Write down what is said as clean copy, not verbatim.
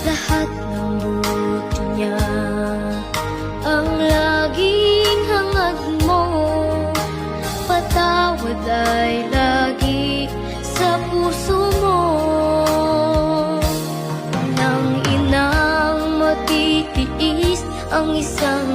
lahat ng buti niya ang laging hangad mo. Patawad ay lagi sa puso mo. Nang inang matitiis ang isang